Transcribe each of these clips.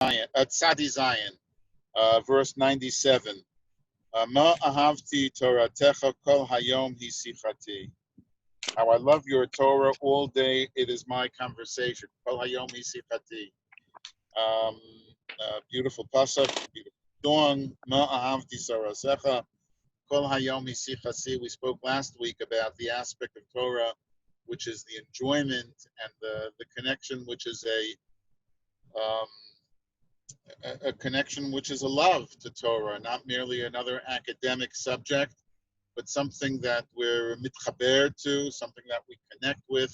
Tzadi Zion, verse 97. Ma ahavti Toratecha kol hayom hi sichati. How I love your Torah all day. It is my conversation. Kol hayom hi sichati. Beautiful pasuk, beautiful song. Ma ahavti Toratecha kol hayom hi sichati. We spoke last week about the aspect of Torah, which is the enjoyment and the connection, which is a connection which is a love to Torah, not merely another academic subject, but something that we're mitchaber to, something that we connect with,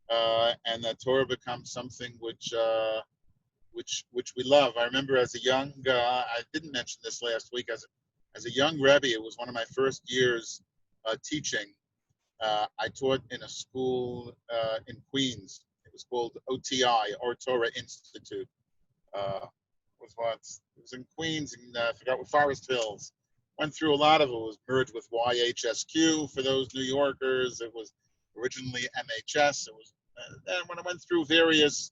and that Torah becomes something which we love. I remember as a young, I didn't mention this last week, as a young Rebbe, it was one of my first years teaching. I taught in a school in Queens. It was called OTI, or Torah Institute. It was in Queens, and I forgot what, Forest Hills. Went through a lot of it. It was merged with YHSQ for those New Yorkers. It was originally MHS. It was, and when I went through various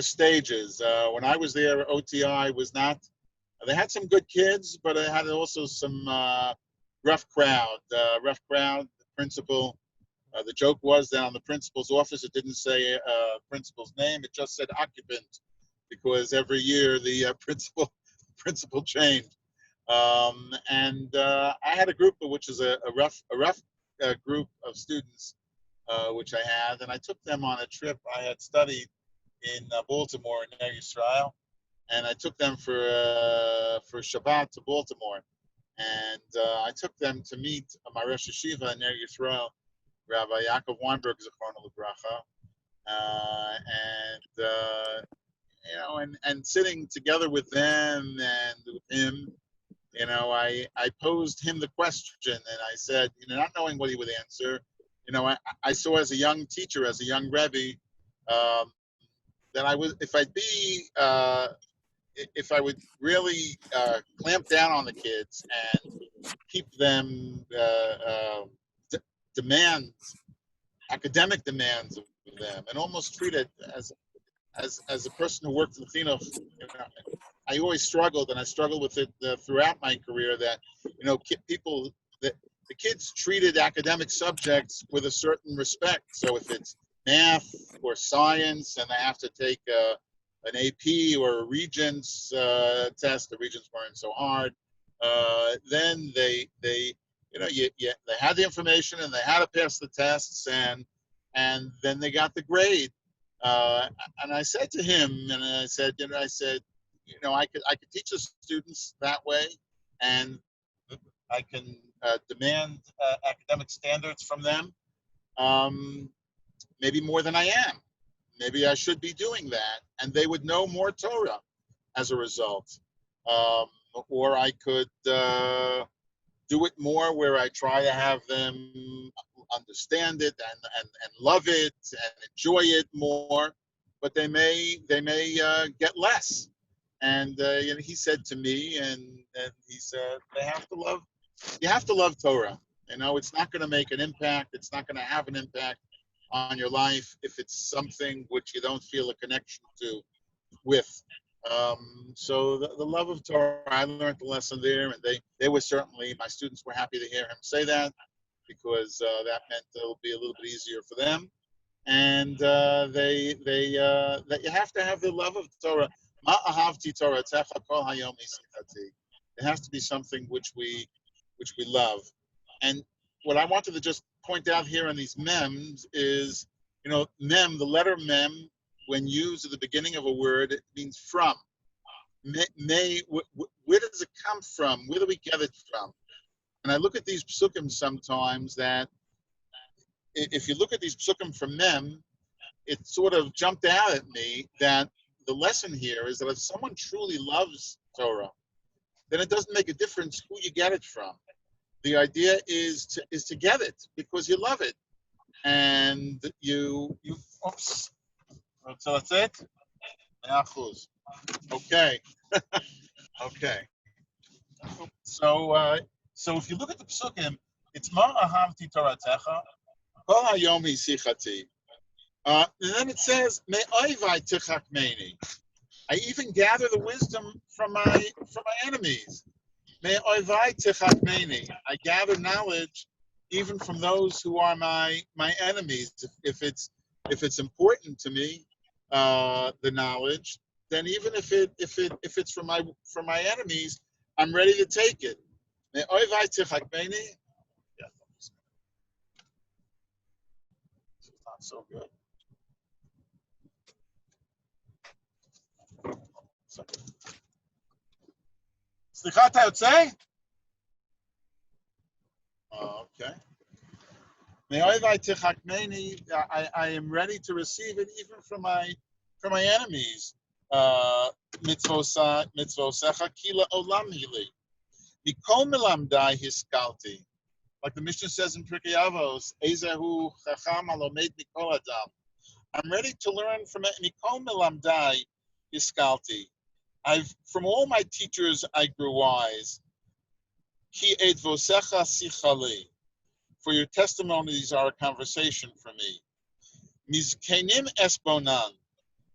stages. When I was there, OTI was not. They had some good kids, but it had also some rough crowd. The principal. The joke was that on the principal's office, it didn't say principal's name. It just said occupant, because every year the principal changed. And I had a group, which is a rough group of students, which I had, and I took them on a trip. I had studied in Baltimore, in Ner Yisrael, and I took them for Shabbat to Baltimore, and I took them to meet my Rosh Yeshiva in Ner Yisrael, Rabbi Yaakov Weinberg, Zichrono Livracha, and sitting together with them and with him, I posed him the question, and I said, not knowing what he would answer, I saw as a young teacher, as a young Rebbe, that I was, if I would really clamp down on the kids and keep them academic demands of them, and almost treat it as a person who worked in the Chinuch, I always struggled, and I struggled with it throughout my career, that, the kids treated academic subjects with a certain respect. So if it's math or science and they have to take an AP or a Regents test, the Regents weren't so hard, then they had the information and they had to pass the tests, and then they got the grade. And I said to him, and I said, I could teach the students that way, and I can demand academic standards from them, maybe more than I am. Maybe I should be doing that, and they would know more Torah as a result. Or I could do it more where I try to have them understand it and love it and enjoy it more, but they may get less. And he said to me, and he said, you have to love Torah. It's not going to make an impact. It's not going to have an impact on your life if it's something which you don't feel a connection with. So the love of Torah, I learned the lesson there, and they were certainly, my students were happy to hear him say that, because that meant it'll be a little bit easier for them. And that you have to have the love of Torah. Ma ahavti Toratecha kol hayom isichati. It has to be something which we love. And what I wanted to just point out here in these mems is, mem, the letter mem, when used at the beginning of a word, it means from. Where does it come from? Where do we get it from? And I look at these psukim sometimes, that if you look at these psukim from mem, it sort of jumped out at me that the lesson here is that if someone truly loves Torah, then it doesn't make a difference who you get it from. The idea is to get it because you love it, and you. Oops. So that's it. Okay. Okay. So if you look at the psukim, it's ma ahavti toratecha, kol hayom isichati. And then it says, me oivai tichak meini. I even gather the wisdom from my enemies. I gather knowledge even from those who are my enemies. If it's important to me, the knowledge, then even if it's from my enemies, I'm ready to take it. Yeah, it's not so good. Slichat Hayotze? Okay. I am ready to receive it even from my enemies. Mitzvosecha kila olam hili. Mikol melamdai hiskalti. Like the Mishnah says in Pirkei Avos, Ezehu chacham alomed mikol adam. I'm ready to learn from Mikol melamdai hiskalti. From all my teachers I grew wise. Ki edvosecha sichali. For your testimonies are a conversation for me. Mizkenim esbonan,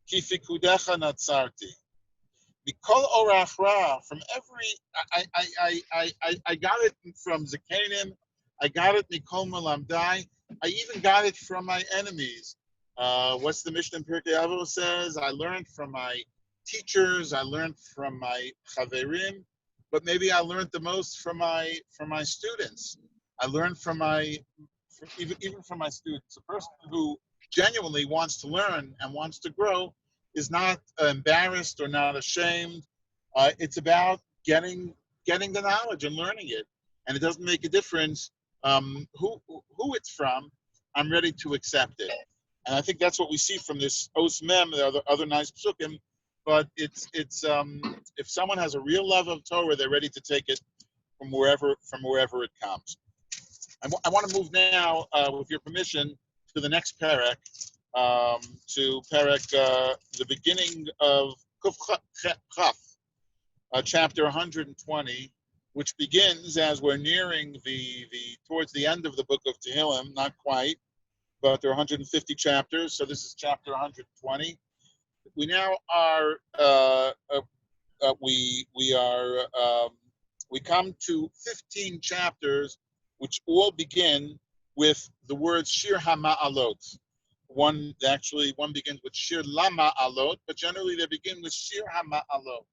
ki fikudecha natzarti. Mikol orach ra, from every, I got it from Zakanim, I got it Mikol Malamdai, I even got it from my enemies. What's the Mishnah in Pirkei Avos says? I learned from my teachers, I learned from my chaverim, but maybe I learned the most from my students. I learned even from my students. A person who genuinely wants to learn and wants to grow is not embarrassed or not ashamed. It's about getting the knowledge and learning it, and it doesn't make a difference who it's from. I'm ready to accept it, and I think that's what we see from this Os Mem. There are other nice psukim, but it's if someone has a real love of Torah, they're ready to take it from wherever it comes. I want to move now, with your permission, to the next parak, to parak, the beginning of Kuf Chaf, chapter 120, which begins as we're nearing towards the end of the book of Tehillim, not quite, but there are 150 chapters, so this is chapter 120. We now are we come to 15 chapters, which all begin with the word Shir HaMa'alot. One begins with Shir LaMa'alot, but generally they begin with Shir HaMa'alot.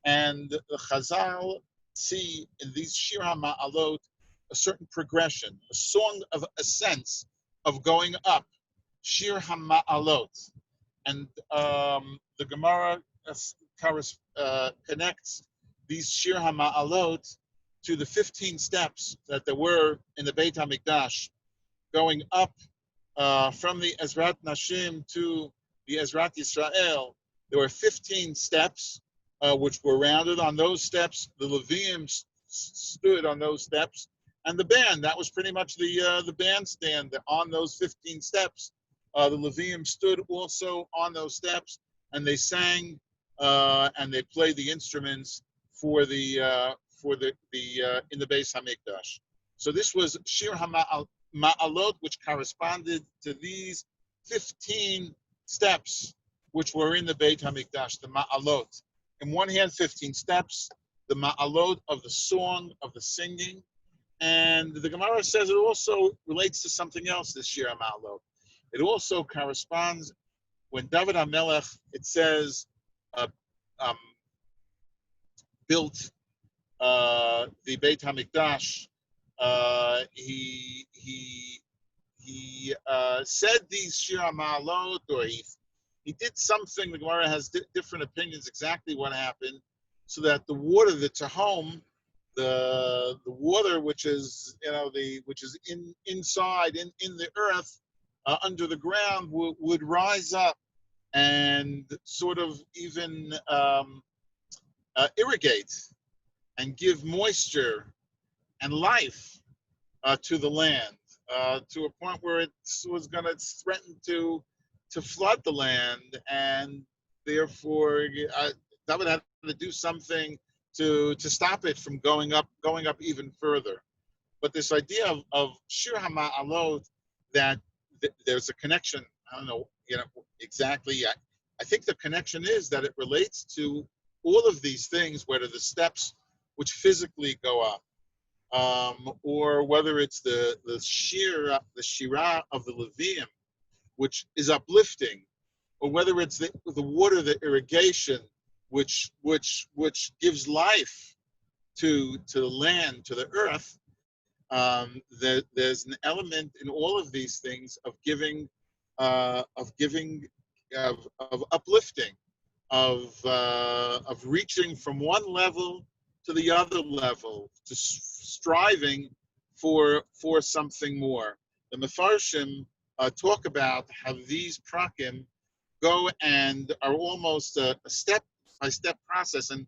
And the Chazal see in these Shir HaMa'alot a certain progression, a song of ascents, of going up. Shir HaMa'alot. And the Gemara connects these Shir HaMa'alot to the 15 steps that there were in the Beit HaMikdash, going up from the Ezrat Nashim to the Ezrat Yisrael. There were 15 steps, which were rounded. On those steps, the Leviim stood on those steps, and the band, that was pretty much the bandstand on those 15 steps. The Leviim stood also on those steps, and they sang and they played the instruments for the in the Beis Hamikdash. So this was Shir HaMa'alot, which corresponded to these 15 steps which were in the Beit Hamikdash, the Ma'alot. In one hand, 15 steps, the Ma'alot of the song, of the singing. And the Gemara says it also relates to something else, this Shir HaMa'alot. It also corresponds when David HaMelech, it says, built the Beit Hamikdash. He said these Shir HaMa'alot, or he did something. The Gemara has different opinions exactly what happened, so that the water, the Tahom, the water which is inside in the earth, under the ground, would rise up and sort of even irrigate and give moisture and life to the land, to a point where it was going to threaten to flood the land, and therefore David had to do something to stop it from going up even further. But this idea of Shir HaMa'alot, that there's a connection, I don't know exactly. I think the connection is that it relates to all of these things, whether the steps which physically go up, or whether it's the shira of the Levium, which is uplifting, or whether it's the water, the irrigation, which gives life to the land, to the earth. There's an element in all of these things of giving, of uplifting, of reaching from one level to the other level, to striving for something more. The Mefarshim talk about how these prakim go and are almost a step-by-step process, and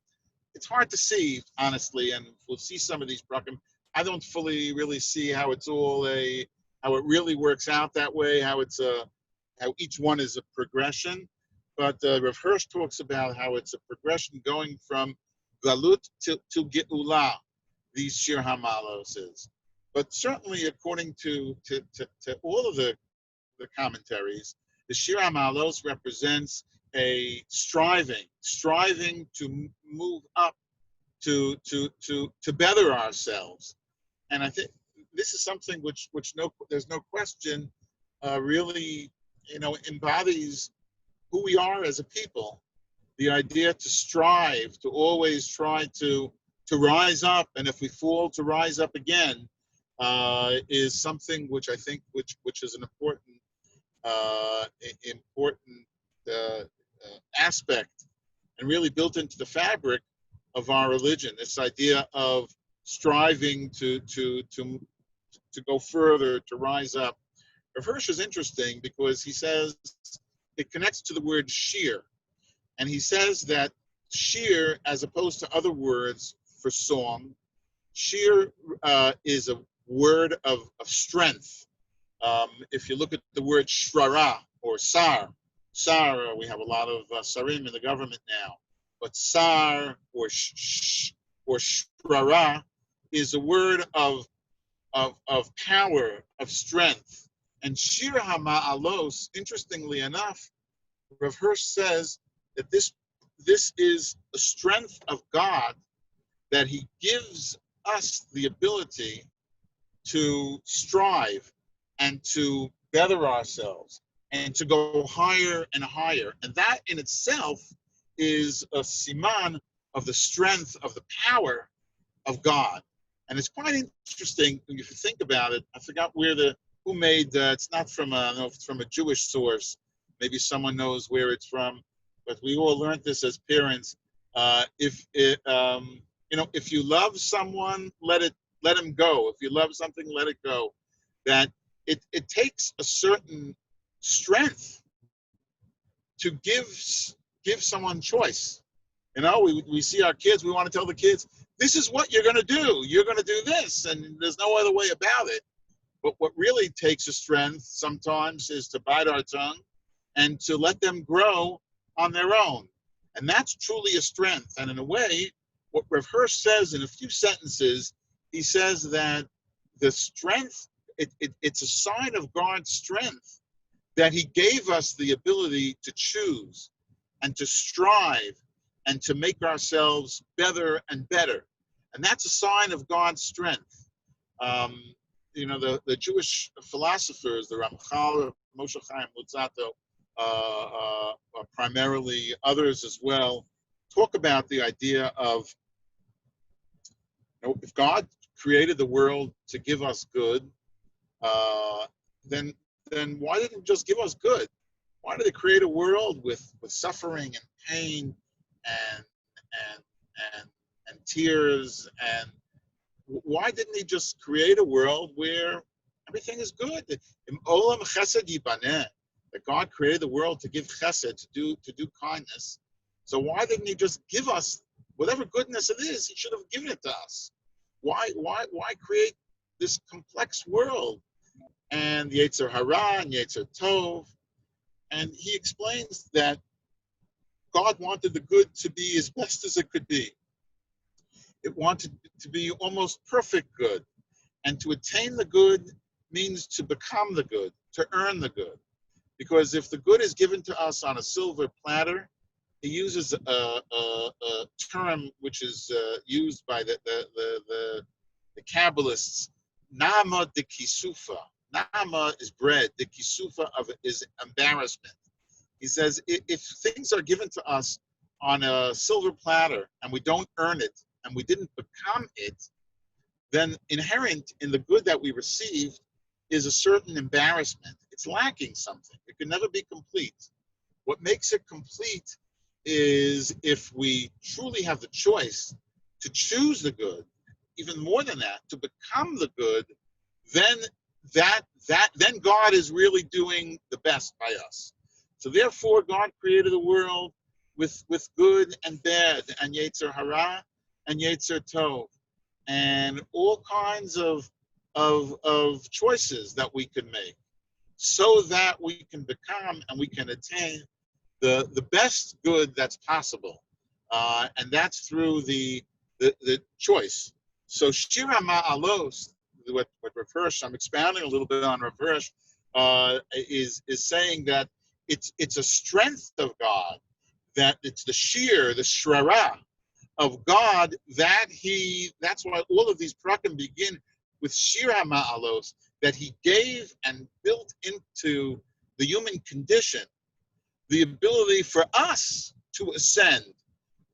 it's hard to see, honestly, and we'll see some of these prakim. I don't fully really see how it's all how it really works out that way, how each one is a progression. But Rav Hirsch talks about how it's a progression going from Galut to Geula, these Shir Hamalos is. But certainly, according to all of the commentaries, the Shir Hamalos represents a striving to move up, to better ourselves. And I think this is something which there's no question really, embodies who we are as a people. The idea to strive, to always try to rise up, and if we fall, to rise up again, is something which I think which is an important aspect, and really built into the fabric of our religion. This idea of striving to go further, to rise up. Rav Hirsch is interesting because he says it connects to the word shir, and he says that shir, as opposed to other words for song, shir is a word of strength. If you look at the word shrara or sar, we have a lot of sarim in the government now, but sar or shrara is a word of power, of strength. And shir hama'alos, interestingly enough, Rav Hirsch says that this is the strength of God, that he gives us the ability to strive and to better ourselves and to go higher and higher. And that in itself is a siman of the strength, of the power of God. And it's quite interesting if you think about it. I forgot who made, it's not from I don't know if it's from a Jewish source. Maybe someone knows where it's from, but we all learned this as parents. If you love someone, let him go. If you love something, let it go. That it takes a certain strength to give someone choice. We see our kids, we want to tell the kids, this is what you're going to do. You're going to do this, and there's no other way about it. But what really takes a strength sometimes is to bite our tongue and to let them grow on their own. And that's truly a strength. And in a way, what Rav Hirsch says in a few sentences, he says that the strength, it's a sign of God's strength that he gave us the ability to choose and to strive and to make ourselves better and better. And that's a sign of God's strength. The Jewish philosophers, the Ramchal, Moshe Chaim Luzzatto, primarily others as well, talk about the idea of, if God created the world to give us good, then why didn't he just give us good? Why did he create a world with suffering and pain and tears? And why didn't he just create a world where everything is good? Olam chesed yibaneh, that God created the world to give chesed, to do kindness. So why didn't he just give us whatever goodness it is? He should have given it to us. Why create this complex world? And Yetzer Hara and Yetzer Tov. And he explains that God wanted the good to be as best as it could be. It wanted to be almost perfect good. And to attain the good means to become the good, to earn the good. Because if the good is given to us on a silver platter, he uses a term which is used by the Kabbalists, nama de kisufa. Nama is bread, the kisufa of is embarrassment. He says if things are given to us on a silver platter and we don't earn it and we didn't become it, then inherent in the good that we received is a certain embarrassment. It's lacking something. It can never be complete. What makes it complete is if we truly have the choice to choose the good, even more than that, to become the good, then then God is really doing the best by us. So therefore, God created the world with good and bad, and Yetzer Hara and Yetzer Tov, and all kinds of choices that we can make, so that we can become and we can attain the best good that's possible, and that's through the choice. So Shira Ma'alos, what Rav Hirsch, I'm expounding a little bit on Rav Hirsch, is saying that it's a strength of God, that it's the shrara of God that's why all of these prakim begin with Shira Ma'alos, that he gave and built into the human condition the ability for us to ascend,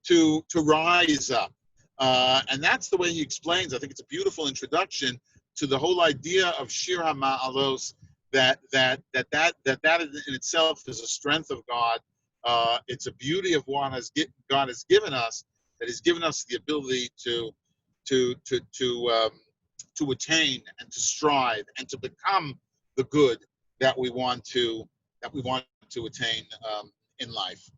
to rise up. And that's the way he explains. I think it's a beautiful introduction to the whole idea of Shira Ma'alos, that in itself is a strength of God. It's a beauty of what God has given us, that He's given us the ability to attain and to strive and to become the good that we want to attain in life.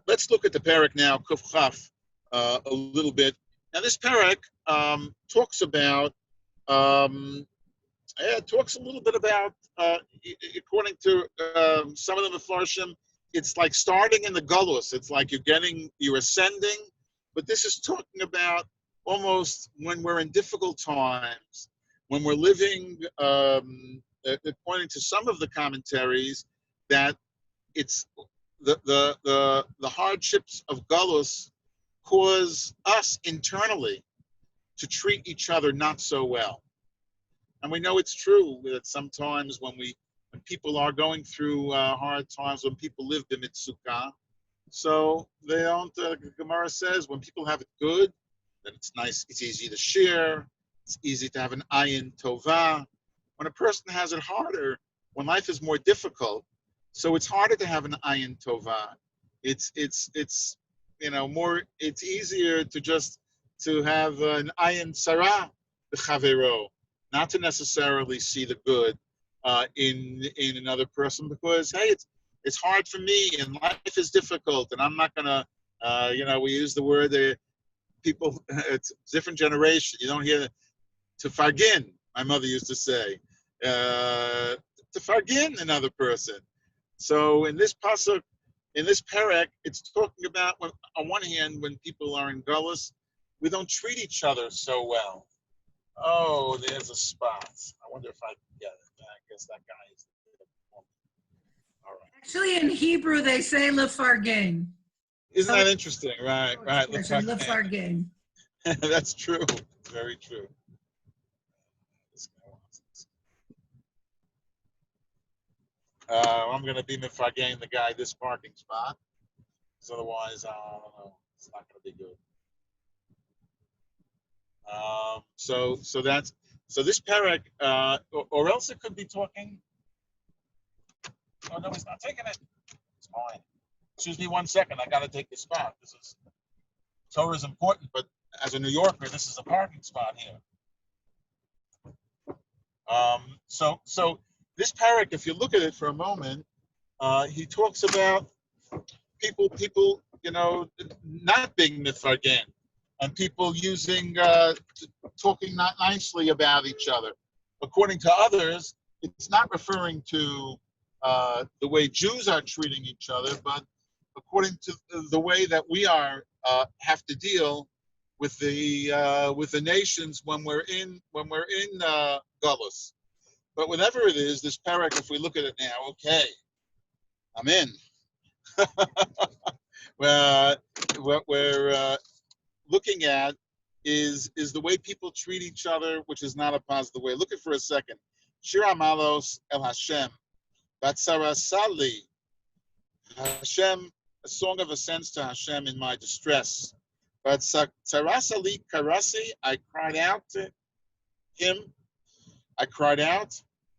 Let's look at the parak now, Kuf Chaf, a little bit. Now this parak talks about talks a little bit about, according to some of the Mefarshim, it's like starting in the Galus. It's like you're ascending, but this is talking about almost when we're in difficult times, when we're living, according to some of the commentaries, that it's the hardships of Galus cause us internally to treat each other not so well. And we know it's true that sometimes when people are going through hard times, when people live the mitzukah, so they don't, Gemara says, when people have it good, then it's nice, it's easy to share, it's easy to have an ayin tova. When a person has it harder, when life is more difficult, so it's harder to have an ayin tova. It's more, it's easier to have an ayin sarah, the chavero, not to necessarily see the good in another person, because hey, it's hard for me and life is difficult, and I'm not gonna we use the word people, it's different generation, you don't hear to fargin, my mother used to say, to fargin another person. So in this pasuk, in this parak, it's talking about on one hand, when people are in gullus, we don't treat each other so well. Oh, there's a spot. I wonder if I can get it. I guess that guy is. All right. Actually, in Hebrew, they say lefargain. Isn't that interesting? Right. Lefargain. That's true. Very true. I'm going to be mefargain the guy this parking spot, because otherwise, I don't know, it's not going to be good. So this parak, or else it could be talking. Oh no, he's not taking it. It's mine. Excuse me 1 second. I got to take this spot. Torah is important, but as a New Yorker, this is a parking spot here. So this parak, if you look at it for a moment, he talks about people, not being mitfargen, and people talking not nicely about each other. According to others, it's not referring to the way Jews are treating each other, but according to the way that we have to deal with the nations when we're in Galus. But whatever it is, this parak, if we look at it now, okay, I'm in. What we're looking at is the way people treat each other, which is not a positive way. Look at for a second. Shir Amalos El Hashem, Batsara Sali, Hashem, a song of ascents to Hashem in my distress. But Sarasali Karasi, I cried out to him. I cried out,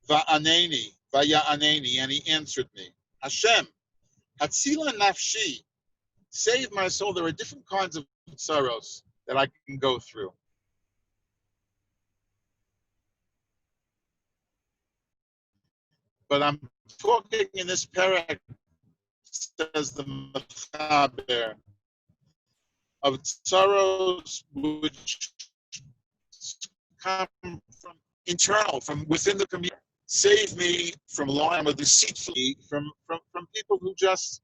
Va'aneni, Vaya'aneni, and he answered me. Hashem, Hatzila Nafshi, save my soul. There are different kinds of sorrows that I can go through. But I'm talking in this parak, says the Mechaber, of sorrows which come from internal, from within the community. Save me from lying or deceitfully, from people who just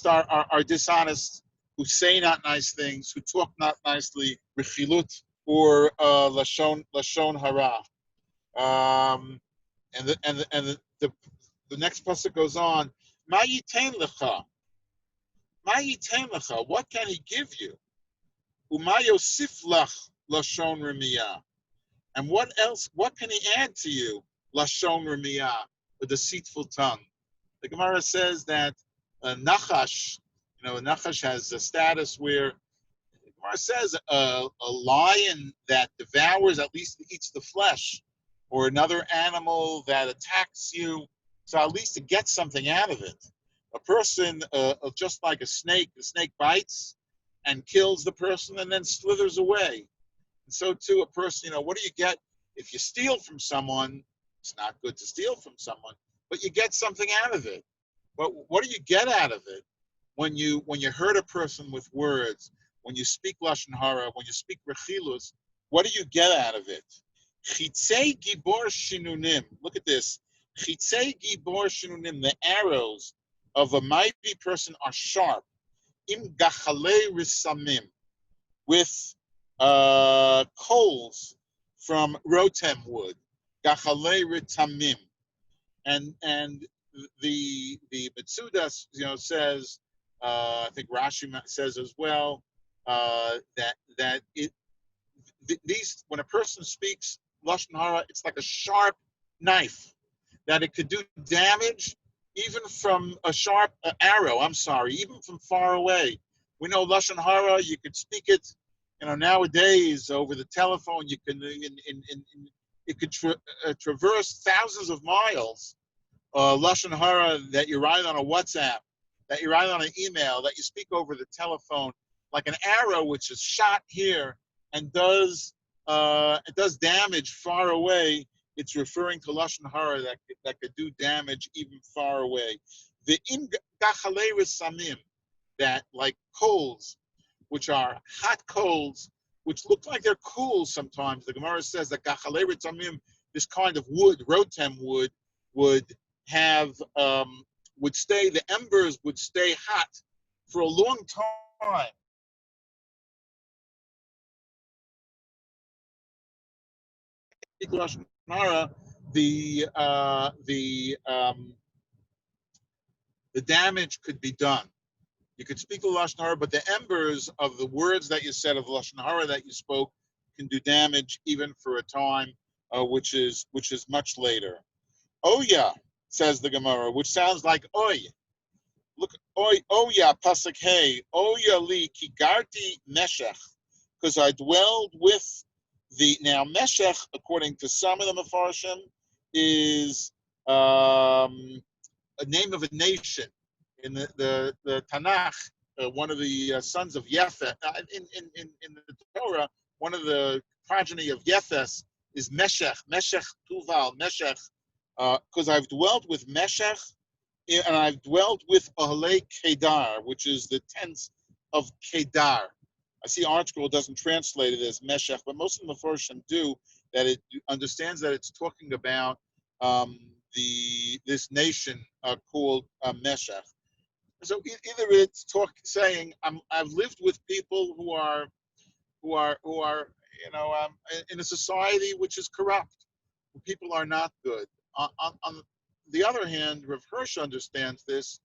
are dishonest, who say not nice things, who talk not nicely, rechilut or lashon hara. And the next pasuk goes on. Ma yitain lecha, what can he give you? Uma yosif lach lashon remiyah. And what else? What can he add to you? Lashon remiyah, a deceitful tongue. The Gemara says that Nachash, Nachash has a status where the Gemara says a lion that devours, at least eats the flesh, or another animal that attacks you, so at least to get something out of it. A person, just like the snake bites and kills the person and then slithers away. And so too, a person, what do you get if you steal from someone? It's not good to steal from someone, but you get something out of it. But what do you get out of it when you hurt a person with words, when you speak lashon hara, when you speak rechilus? What do you get out of it? Chitzei gibor shinunim. Look at this. Chitzei gibor shinunim. The arrows of a mighty person are sharp. Im gachalei risamim. With coals from rotem wood. Gachalei ritamim. And the Mitsuda, says, I think Rashi says as well, that these, when a person speaks lashon hara, it's like a sharp knife, that it could do damage even from a sharp arrow. Even from far away. We know lashon hara, you could speak it, nowadays over the telephone. You can it could traverse thousands of miles. Lashon hara that you write on a WhatsApp, that you write on an email, that you speak over the telephone, like an arrow which is shot here and does damage far away. It's referring to lashon hara that could do damage even far away. The gachalei risamim, that like coals, which are hot coals, which look like they're cool sometimes. The Gemara says that gachalei risamim, this kind of wood, rotem wood, would stay, the embers would stay hot for a long time. The damage could be done. You could speak lashon hara, but the embers of the words that you said, of lashon hara that you spoke, can do damage even for a time which is much later. Oya, says the Gemara, which sounds like oy. Look, oya pasuk hey, oya li kigarti meshech, because I dwelled with the. Now meshech, according to some of the Mefarshim, is a name of a nation. In the Tanakh, one of the sons of Yefes, in the Torah, one of the progeny of Yefes is Meshech Tuval, Meshech, because I've dwelt with Meshech, and I've dwelt with Ahlei Kedar, which is the tents of Kedar. I see ArtScroll doesn't translate it as Meshech, but most of the Mefarshim do, that it understands that it's talking about this nation called Meshech. So either it's saying I've lived with people who are in a society which is corrupt, people are not good. On the other hand, Rav Hirsch understands this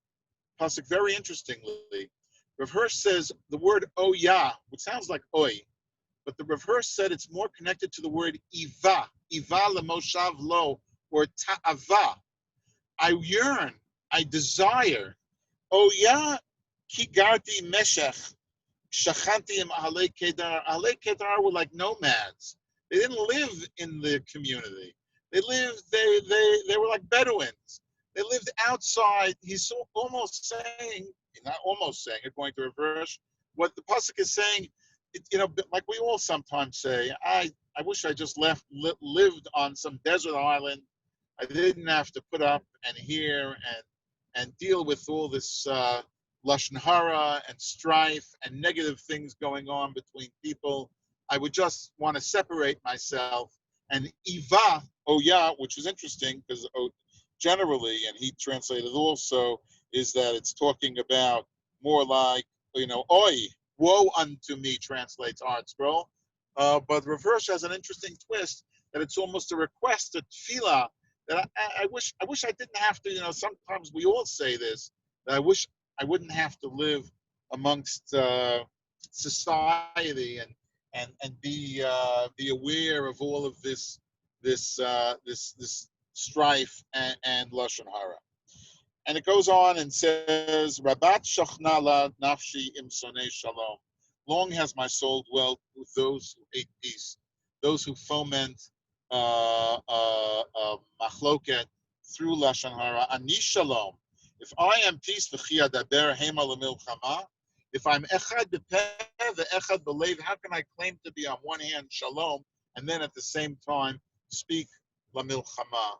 pasuk very interestingly. Rav Hirsch says the word oya, which sounds like oi, but the Rav Hirsch said it's more connected to the word iva, iva lemoshav lo, or ta'ava. I yearn, I desire. Oya ki garti meshech, shachanti im ahalei kedar. Ahalei kedar were like nomads. They didn't live in the community. They were like Bedouins. They lived outside. He's so almost saying, not almost saying, according to Rav Hirsch, what the pasuk is saying, like we all sometimes say, I wish I just lived on some desert island. I didn't have to put up and hear and deal with all this lashon hara and strife and negative things going on between people. I would just want to separate myself. And Iva, Oya, which is interesting because generally, and he translated also, is that it's talking about more like, Oi, woe unto me, translates Art Scroll. But Rav Hirsch has an interesting twist that it's almost a request, a tefillah, that I wish I didn't have to, sometimes we all say this, that I wish I wouldn't have to live amongst society and be aware of all of this strife and lashon hara. And it goes on and says, Rabat shachnala nafshi im sonei shalom. Long has my soul dwelt with those who hate peace, those who foment machloket through lashon hara. Ani shalom. If I am peace, v'chi adaber hema l'milchama. If I'm echad b'peh ve'echad b'leiv, how can I claim to be on one hand shalom and then at the same time speak l'milchama?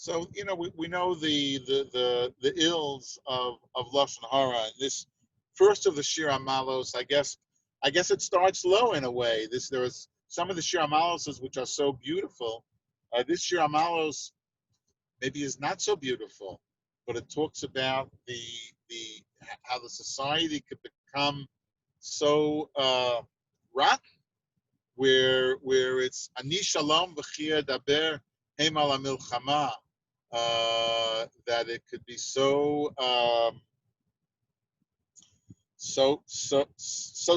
So we know the ills of lashon hara. This first of the Shir Amalos, I guess it starts low in a way. There is some of the Shir Amalos which are so beautiful. This Shir Amalos maybe is not so beautiful, but it talks about the how the society could become so rotten, where it's ani shalom v'chia daber hemal milchama, that it could be so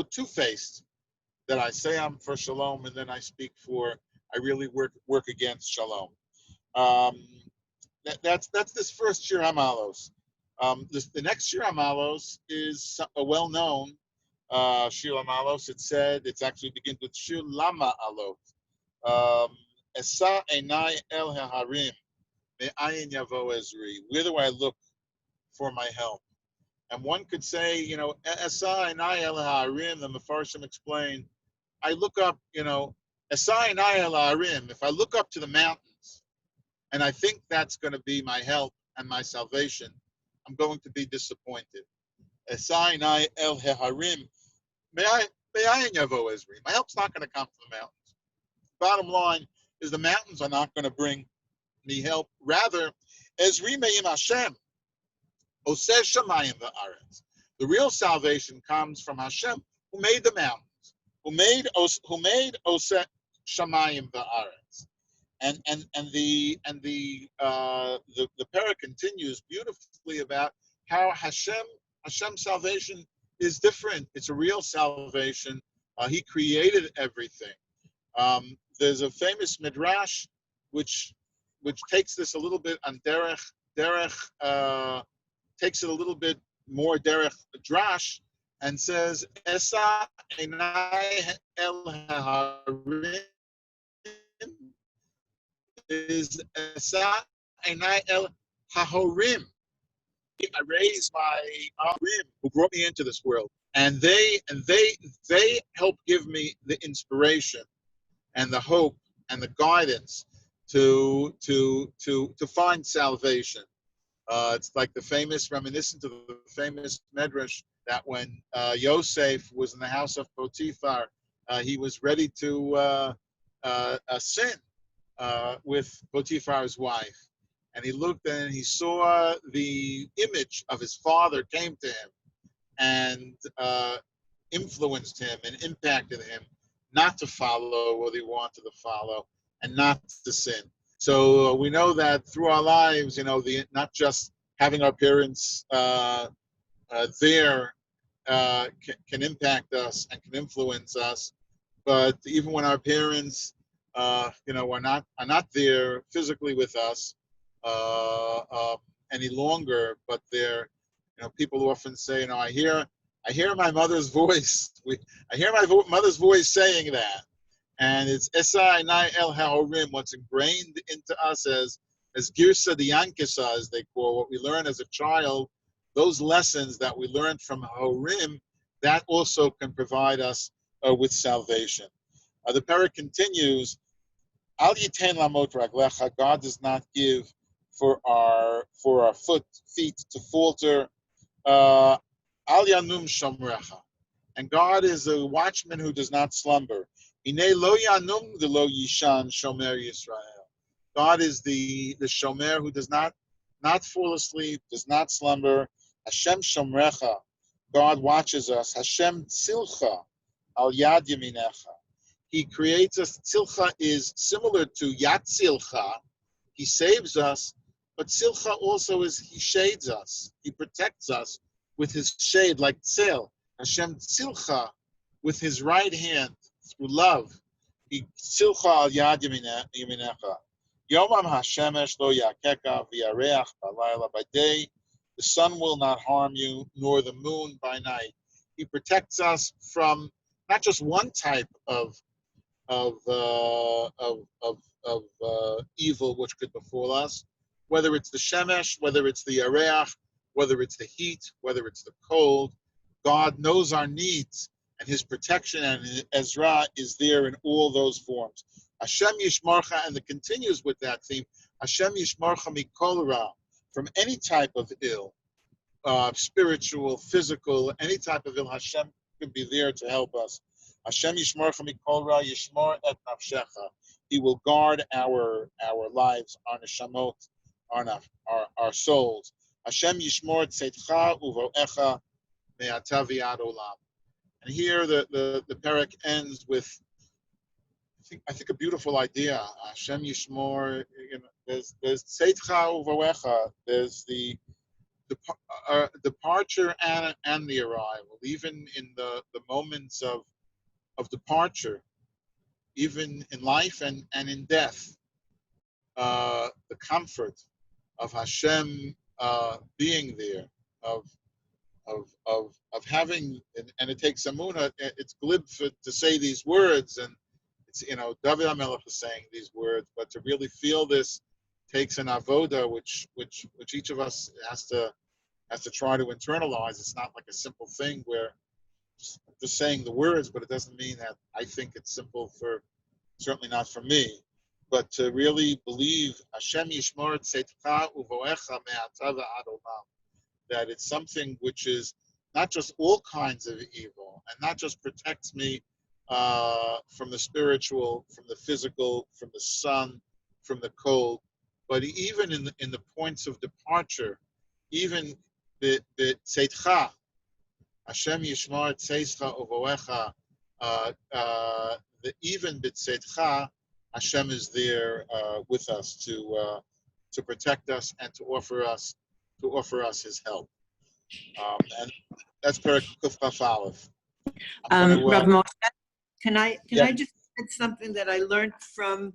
two-faced, that I say I'm for shalom and then I really work against shalom. That's this first Shir Hamalos. The next Shir Hamalos is a well-known Shir Hamalos. It's actually begins with Shir Lama Alot. Esa enai el haharim me'ayin yavo ezri. Where do I look for my help? And one could say, Esa enai el haharim. The Mefarshim explain, I look up, Esa enai el haharim. If I look up to the mountains, and I think that's going to be my help and my salvation, I'm going to be disappointed. Esa enai el haharim me'ayin yavo ezri. My help's not going to come from the mountains. Bottom line is the mountains are not going to bring me help. Rather, Ezri me'im Hashem, oseh shamayim va'aretz. The real salvation comes from Hashem, who made the mountains, who made oseh shamayim va'aretz. And the parah continues beautifully about how Hashem's salvation is different. It's a real salvation. He created everything. There's a famous midrash which takes this a little bit on takes it a little bit more derech drash, and says Esa enai el haharim is Esa enai el hahorim. I raised my hahorim who brought me into this world, and they help give me the inspiration and the hope and the guidance to find salvation. It's like the famous, reminiscent of the famous medrash, that when Yosef was in the house of Potiphar, he was ready to sin with Potiphar's wife. And he looked and he saw the image of his father came to him and influenced him and impacted him not to follow what he wanted to follow and not to sin. So we know that through our lives, not just having our parents there can impact us and can influence us, but even when our parents, are not there physically with us any longer, but they're, people often say, I hear my mother's voice. I hear my mother's voice saying that. And it's Esai Nai El Haorim, what's ingrained into us as Girsa de Yankisa, as they call what we learn as a child, those lessons that we learned from Haorim, that also can provide us with salvation. The parak continues, Al Yitain Lamot Raglecha, God does not give for our feet to falter. Al Yanum Shomrecha. And God is a watchman who does not slumber. Ine lo yanum de lo yishan shomer Yisrael. God is the shomer who does not fall asleep, does not slumber. Hashem shomrecha. God watches us. Hashem tzilcha al yad yaminecha. He creates us. Tzilcha is similar to yatzilcha. He saves us, but tzilcha also is he shades us. He protects us with his shade, like tzil. Hashem tzilcha, with his right hand, through love. He tzilcha al yad yaminecha. Yomam hashemesh lo yakeka v'yareach b'layla. By day, the sun will not harm you, nor the moon by night. He protects us from not just one type of evil which could befall us, whether it's the shemesh, whether it's the yareach, whether it's the heat, whether it's the cold. God knows our needs, and his protection and his Ezra is there in all those forms. Hashem Yishmarcha, and it continues with that theme, Hashem Yishmarcha mikol ra, from any type of ill, spiritual, physical, any type of ill, Hashem could be there to help us. Hashem Yishmarcha mikol ra, Yishmar et nafshecha. He will guard our lives, our neshamot, our souls. Hashem Yishmor tzeitcha uvoecha. And here the parak ends with, I think a beautiful idea. Hashem Yishmor. There's Tzeitcha Uvoecha. There's the departure and the arrival. Even in the moments of departure, even in life and in death, the comfort of Hashem being there, of having, and it takes emunah. It's glib to say these words, and it's, David HaMelech is saying these words, but to really feel this takes an avoda, which each of us has to try to internalize. It's not like a simple thing where just saying the words, but it doesn't mean that I think it's simple certainly not for me. But to really believe Hashem Yishmor Tzeitcha Uvoecha Me'ata V'ad Olam, that it's something which is not just all kinds of evil, and not just protects me from the spiritual, from the physical, from the sun, from the cold, but even in the points of departure, even the Tzeitcha, Hashem Yishmar Tzeitcha Uvoecha, even b'Tzeitcha, Hashem is there with us to protect us and to offer us his help. And that's Perek Kuf Kaf Aleph. Rav Moshe, can I just add something that I learned from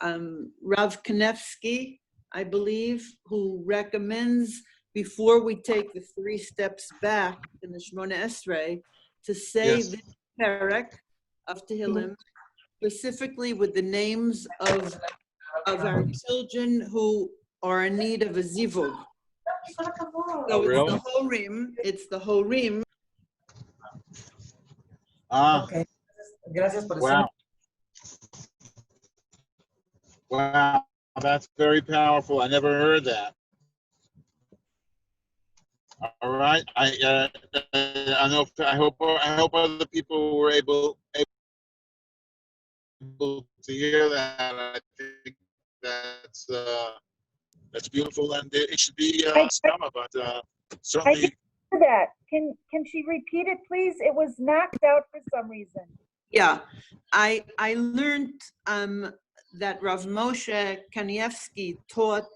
Rav Stavski, I believe, who recommends before we take the 3 steps back in the Shemona Esrei to say this Perek of Tehillim, specifically with the names of our children who are in need of a zivug. So really? It's the Horim. Okay. Gracias por Wow. Wow, that's very powerful. I never heard that. All right, I know. I hope other people were able to hear that. I think that's beautiful, and it should be skama, but certainly. I can hear that. Can she repeat it, please? It was knocked out for some reason. Yeah, I learned that Rav Moshe Kanievsky taught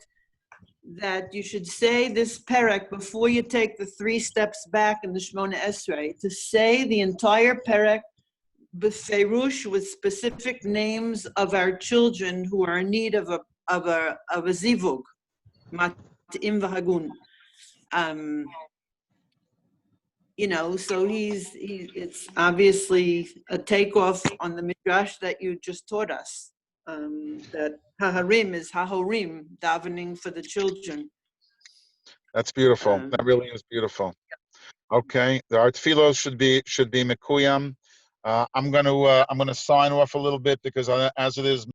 that you should say this perek before you take the 3 steps back in the Shemona Esrei, to say the entire perek b'feirush with specific names of our children who are in need of a zivug, mat'im v'hagun. You know, so it's obviously a takeoff on the midrash that you just taught us. That haharim is hahorim, davening for the children. That's beautiful. That really is beautiful. Okay, our tefillos should be mekuyam. I'm gonna sign off a little bit because as it is